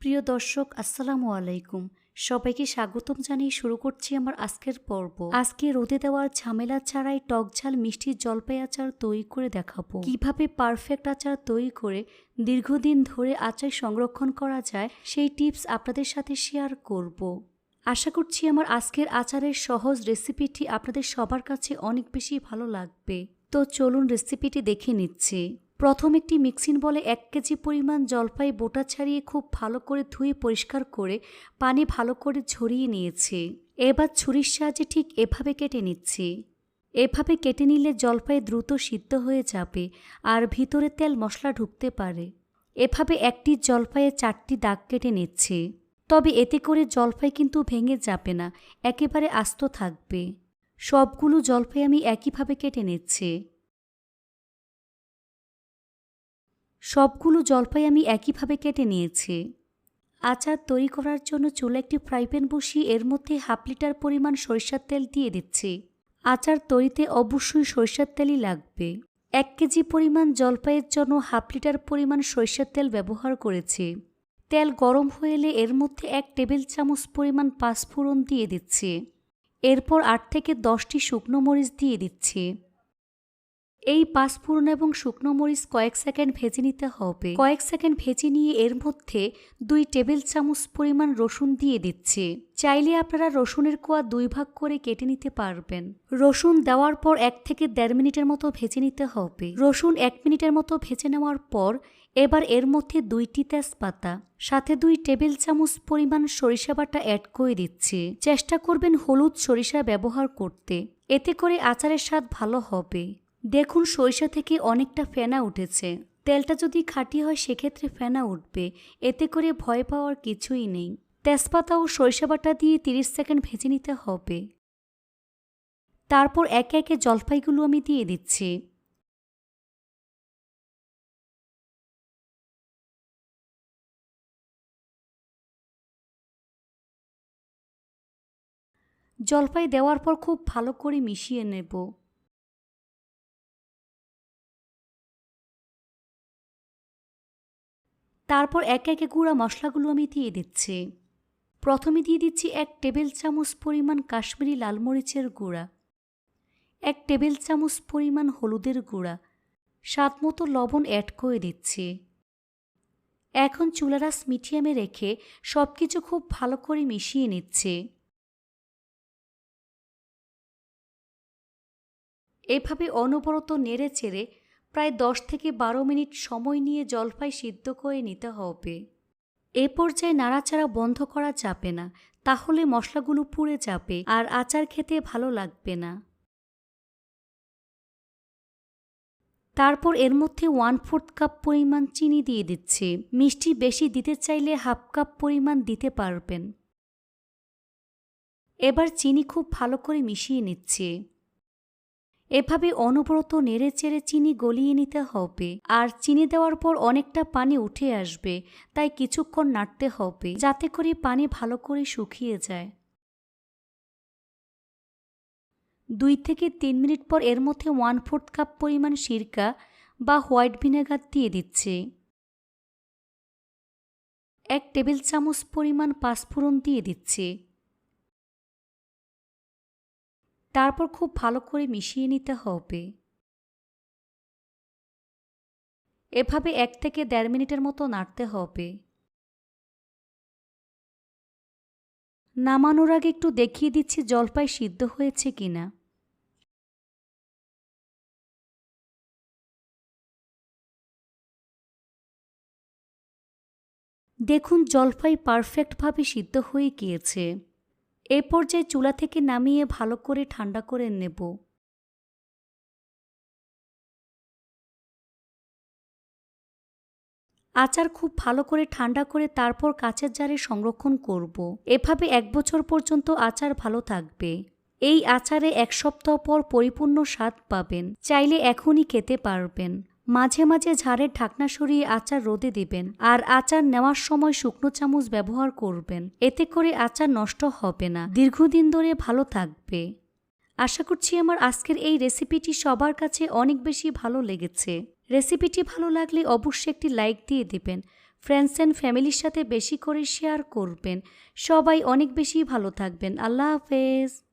প্রিয় দর্শক আসসালামু আলাইকুম। সবাইকে স্বাগতম জানিয়ে শুরু করছি আমার আজকের পর্ব। আজকে রোদে দেওয়ার ঝামেলা ছাড়াই টক ঝাল মিষ্টি জলপাই আচার তৈরি করে দেখাবো। কিভাবে পারফেক্ট আচার তৈরি করে দীর্ঘদিন ধরে আচার সংরক্ষণ করা যায় সেই টিপস আপনাদের সাথে শেয়ার করব। আশা করছি আমার আজকের আচারের সহজ রেসিপিটি আপনাদের সবার কাছে অনেক বেশি ভালো লাগবে। তো চলুন রেসিপিটি দেখে নিচ্ছি। প্রথম একটি মিক্সিং বলে 1 কেজি পরিমাণ জলপাই বোটা ছাড়িয়ে খুব ভালো করে ধুয়ে পরিষ্কার করে পানি ভালো করে ঝরিয়ে নিয়েছি। এবার ছুরির সাহায্যে ঠিক এভাবে কেটে নিচ্ছি। এভাবে কেটে নিলে জলপাই দ্রুত সিদ্ধ হয়ে যাবে আর ভিতরে তেল মশলা ঢুকতে পারে। এভাবে একটি জলপাইয়ে 4টি দাগ কেটে নিচ্ছি। তবে এতে করে জলপাই কিন্তু ভেঙে যাবে না, একেবারে আস্ত থাকবে। সবগুলো জলপাই আমি একইভাবে কেটে নিচ্ছি। সবগুলো জলপাই আমি একইভাবে কেটে নিয়েছি। আচার তৈরি করার জন্য চুলা একটি ফ্রাই প্যান বসিয়ে এর মধ্যে 1/2 লিটার পরিমাণ সরিষার তেল দিয়ে দিচ্ছি। আচার তৈরিতে অবশ্যই সরিষার তেলই লাগবে। 1 কেজি পরিমাণ জলপাইয়ের জন্য 1/2 লিটার পরিমাণ সরিষার তেল ব্যবহার করেছি। তেল গরম হয়ে এলে এর মধ্যে 1 টেবিল চামচ পরিমাণ পাঁচফোড়ন দিয়ে দিচ্ছি। এরপর 8 থেকে 10টি শুকনো মরিচ দিয়ে দিচ্ছি। এই পাঁচফোড়ন এবং শুকনো মরিচ কয়েক সেকেন্ড ভেজে নিতে হবে। কয়েক সেকেন্ড ভেজে নিয়ে এর মধ্যে 2 টেবিল চামচ পরিমাণ রসুন দিয়ে দিচ্ছি। চাইলে আপনারা রসুনের কোয়া 2 ভাগ করে কেটে নিতে পারবেন। রসুন দেওয়ার পর 1 থেকে 1.5 মিনিটের মতো ভেজে নিতে হবে। রসুন 1 মিনিটের মতো ভেজে নেওয়ার পর এবার এর মধ্যে 2টি তেজপাতা সাথে 2 টেবিল চামচ পরিমাণ সরিষা বাটা অ্যাড করে দিচ্ছি। চেষ্টা করবেন হলুদ সরিষা ব্যবহার করতে, এতে করে আচারের স্বাদ ভালো হবে। দেখুন সরিষা থেকে অনেকটা ফেনা উঠেছে। তেলটা যদি খাঁটি হয় সেক্ষেত্রে ফেনা উঠবে, এতে করে ভয় পাওয়ার কিছুই নেই। তেজপাতা ও সরিষা বাটা দিয়ে 30 সেকেন্ড ভেজে নিতে হবে। তারপর একে একে জলপাইগুলো আমি দিয়ে দিচ্ছি। জলপাই দেওয়ার পর খুব ভালো করে মিশিয়ে নেব। তারপর একে একে গুঁড়া মশলাগুলো আমি দিয়ে দিচ্ছি। প্রথমে দিয়ে দিচ্ছি 1 টেবিল চামচ পরিমাণ কাশ্মীরি লাল মরিচের গুঁড়া, 1 টেবিল চামচ পরিমাণ হলুদের গুঁড়া, স্বাদ মতো লবণ অ্যাড করে দিচ্ছি। এখন চুলার আঁচ মিডিয়ামে রেখে সবকিছু খুব ভালো করে মিশিয়ে নিচ্ছি। এভাবে অনবরত নেড়ে চেড়ে প্রায় 10 থেকে 12 মিনিট সময় নিয়ে জলপাই সিদ্ধ করে নিতে হবে। এ পর্যায়ে নাড়াচাড়া বন্ধ করা যাবে না, তাহলে মশলাগুলো পুড়ে যাবে আর আচার খেতে ভালো লাগবে না। তারপর এর মধ্যে 1/4 কাপ পরিমাণ চিনি দিয়ে দিচ্ছি। মিষ্টি বেশি দিতে চাইলে 1/2 কাপ পরিমাণ দিতে পারবেন। এবার চিনি খুব ভালো করে মিশিয়ে নিচ্ছি। এভাবে অনবরত নেড়ে চেড়ে চিনি গলিয়ে নিতে হবে। আর চিনি দেওয়ার পর অনেকটা পানি উঠে আসবে, তাই কিছুক্ষণ নাড়তে হবে যাতে করে পানি ভালো করে শুকিয়ে যায়। 2 থেকে 3 মিনিট পর এর মধ্যে 1/4 কাপ পরিমাণ সিরকা বা হোয়াইট ভিনেগার দিয়ে দিচ্ছি। 1 টেবিল চামচ পরিমাণ পাঁচফোড়ন দিয়ে দিচ্ছি। তারপর খুব ভালো করে মিশিয়ে নিতে হবে। এভাবে 1 থেকে 1.5 মিনিটের মতো নাড়তে হবে। নামানোর আগে একটু দেখিয়ে দিচ্ছি জলপাই সিদ্ধ হয়েছে কিনা। দেখুন জলপাই পারফেক্টভাবে সিদ্ধ হয়ে গিয়েছে। এ পর্যায়ে চুলা থেকে নামিয়ে ভালো করে ঠান্ডা করে নেব। আচার খুব ভালো করে ঠান্ডা করে তারপর কাঁচের জারে সংরক্ষণ করব। এভাবে 1 বছর পর্যন্ত আচার ভালো থাকবে। এই আচারে 1 সপ্তাহ পর পরিপূর্ণ স্বাদ পাবেন। চাইলে এখনই খেতে পারবেন। মাঝে মাঝে ঝাড়ের ঢাকনা সরিয়ে আচার রোদে দিবেন আর আচার নেওয়ার সময় শুকনো চামচ ব্যবহার করবেন। এতে করে আচার নষ্ট হবে না, দীর্ঘদিন ধরে ভালো থাকবে। আশা করছি আমার আজকের এই রেসিপিটি সবার কাছে অনেক বেশি ভালো লেগেছে। রেসিপিটি ভালো লাগলে অবশ্যই একটি লাইক দিয়ে দিবেন। ফ্রেন্ডস অ্যান্ড ফ্যামিলির সাথে বেশি করে শেয়ার করবেন। সবাই অনেক বেশি ভালো থাকবেন। আল্লাহ হাফেজ।